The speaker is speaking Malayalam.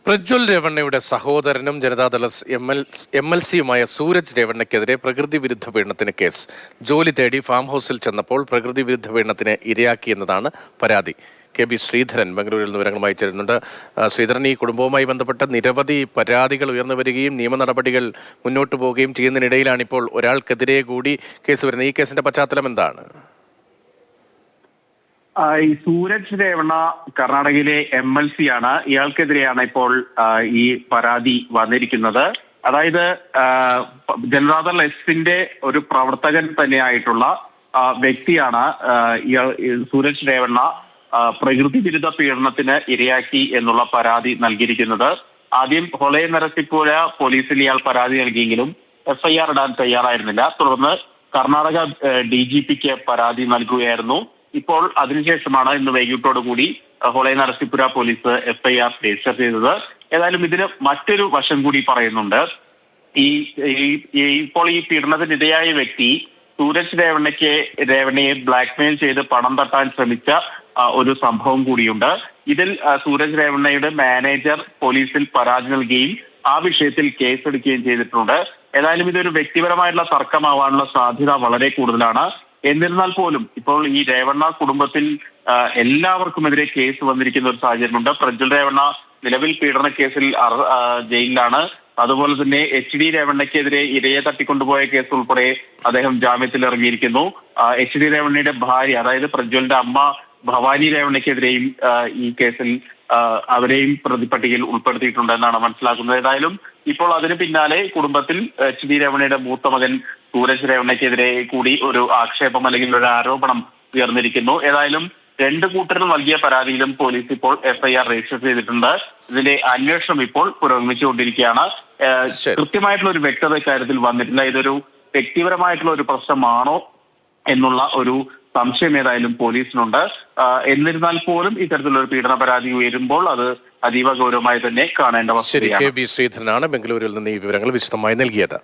പ്രജ്വൽ രേവണ്ണയുടെ സഹോദരനും ജനതാദള എം എൽ സിയുമായ സൂരജ് രേവണ്ണയ്ക്കെതിരെ പ്രകൃതി വിരുദ്ധ പീഡനത്തിന് കേസ്. ജോലി തേടി ഫാം ഹൗസിൽ ചെന്നപ്പോൾ പ്രകൃതി വിരുദ്ധ പീഡനത്തിന് ഇരയാക്കിയെന്നതാണ് പരാതി. കെ.ബി. ശ്രീധരൻ ബംഗളൂരിൽ നിന്ന് വിവരങ്ങളുമായി ചേരുന്നുണ്ട്. ശ്രീധരൻ, ഈ കുടുംബവുമായി ബന്ധപ്പെട്ട നിരവധി പരാതികൾ ഉയർന്നു വരികയും നിയമ നടപടികൾ മുന്നോട്ട് പോവുകയും ചെയ്യുന്നതിനിടയിലാണ് ഇപ്പോൾ ഒരാൾക്കെതിരെ കൂടി കേസ് വരുന്നത്. ഈ കേസിന്റെ പശ്ചാത്തലം എന്താണ്? ഈ സൂരജ് രേവണ്ണ കർണാടകയിലെ MLC ആണ്. ഇയാൾക്കെതിരെയാണ് ഇപ്പോൾ ഈ പരാതി വന്നിരിക്കുന്നത്. അതായത് ജനതാദൾ എസിന്റെ ഒരു പ്രവർത്തകൻ തന്നെയായിട്ടുള്ള വ്യക്തിയാണ് സൂരജ് രേവണ്ണ പ്രകൃതി വിരുദ്ധ പീഡനത്തിന് ഇരയാക്കി എന്നുള്ള പരാതി നൽകിയിരിക്കുന്നത്. ആദ്യം ഹൊളെ നരസിപ്പുഴ പോലീസിൽ ഇയാൾ പരാതി നൽകിയെങ്കിലും FIR ഇടാൻ തയ്യാറായിരുന്നില്ല. തുടർന്ന് കർണാടക DGPക്ക് പരാതി നൽകുകയായിരുന്നു. ഇപ്പോൾ അതിനുശേഷമാണ് ഇന്ന് വൈകിട്ടോടുകൂടി ഹൊളെ നരസിപ്പുര പോലീസ് FIR രജിസ്റ്റർ ചെയ്തത്. ഏതായാലും ഇതിന് മറ്റൊരു വശം കൂടി പറയുന്നുണ്ട്. ഇപ്പോൾ ഈ പീഡനത്തിനിരയായ വ്യക്തി സൂരജ് രേവണ്ണയെ ബ്ലാക്ക്മെയിൽ ചെയ്ത് പണം തട്ടാൻ ശ്രമിച്ച ഒരു സംഭവം കൂടിയുണ്ട്. ഇതിൽ സൂരജ് രേവണ്ണയുടെ മാനേജർ പോലീസിൽ പരാതി നൽകുകയും ആ വിഷയത്തിൽ കേസെടുക്കുകയും ചെയ്തിട്ടുണ്ട്. ഏതായാലും ഇതൊരു വ്യക്തിപരമായിട്ടുള്ള തർക്കമാവാനുള്ള സാധ്യത വളരെ കൂടുതലാണ്. എന്നിരുന്നാൽ പോലും ഇപ്പോൾ ഈ രേവണ്ണ കുടുംബത്തിൽ എല്ലാവർക്കുമെതിരെ കേസ് വന്നിരിക്കുന്ന ഒരു സാഹചര്യമുണ്ട്. പ്രജ്വൽ രേവണ്ണ നിലവിൽ പീഡന കേസിൽ ജയിലിലാണ്. അതുപോലെ തന്നെ HD രേവണ്ണയ്ക്കെതിരെ ഇരയെ തട്ടിക്കൊണ്ടുപോയ കേസ് ഉൾപ്പെടെ അദ്ദേഹം ജാമ്യത്തിൽ ഇറങ്ങിയിരിക്കുന്നു. HD രേവണ്ണയുടെ ഭാര്യ, അതായത് പ്രജ്വലിന്റെ അമ്മ ഭവാനി രേവണ്ണയ്ക്കെതിരെയും ഈ കേസിൽ അവരെയും പ്രതിപട്ടികയിൽ ഉൾപ്പെടുത്തിയിട്ടുണ്ടെന്നാണ് മനസ്സിലാക്കുന്നത്. ഏതായാലും ഇപ്പോൾ അതിന് പിന്നാലെ കുടുംബത്തിൽ HD രേവണ്ണയുടെ മൂത്ത മകൻ സൂരജ് രേവണ്ണയ്ക്കെതിരെ കൂടി ഒരു ആക്ഷേപം അല്ലെങ്കിൽ ഒരു ആരോപണം ഉയർന്നിരിക്കുന്നു. ഏതായാലും രണ്ട് കൂട്ടരും നൽകിയ പരാതിയിലും പോലീസ് ഇപ്പോൾ FIR രജിസ്റ്റർ ചെയ്തിട്ടുണ്ട്. ഇതിന്റെ അന്വേഷണം ഇപ്പോൾ പുരോഗമിച്ചുകൊണ്ടിരിക്കുകയാണ്. കൃത്യമായിട്ടുള്ള ഒരു വ്യക്തത കാര്യത്തിൽ വന്നിട്ടില്ല. ഇതൊരു വ്യക്തിപരമായിട്ടുള്ള ഒരു പ്രശ്നമാണോ എന്നുള്ള ഒരു സംശയം ഏതായാലും പോലീസിനുണ്ട്. എന്നിരുന്നാൽ പോലും ഇത്തരത്തിലുള്ള ഒരു പീഡന പരാതി ഉയരുമ്പോൾ അത് അതീവ ഗൗരവമായി തന്നെ കാണേണ്ട വസ്തുതയാണ്. കെ.ബി. ശ്രീധരനാണ് ബംഗളൂരിൽ നിന്ന് ഈ വിവരങ്ങൾ വിശദമായി നൽകിയത്.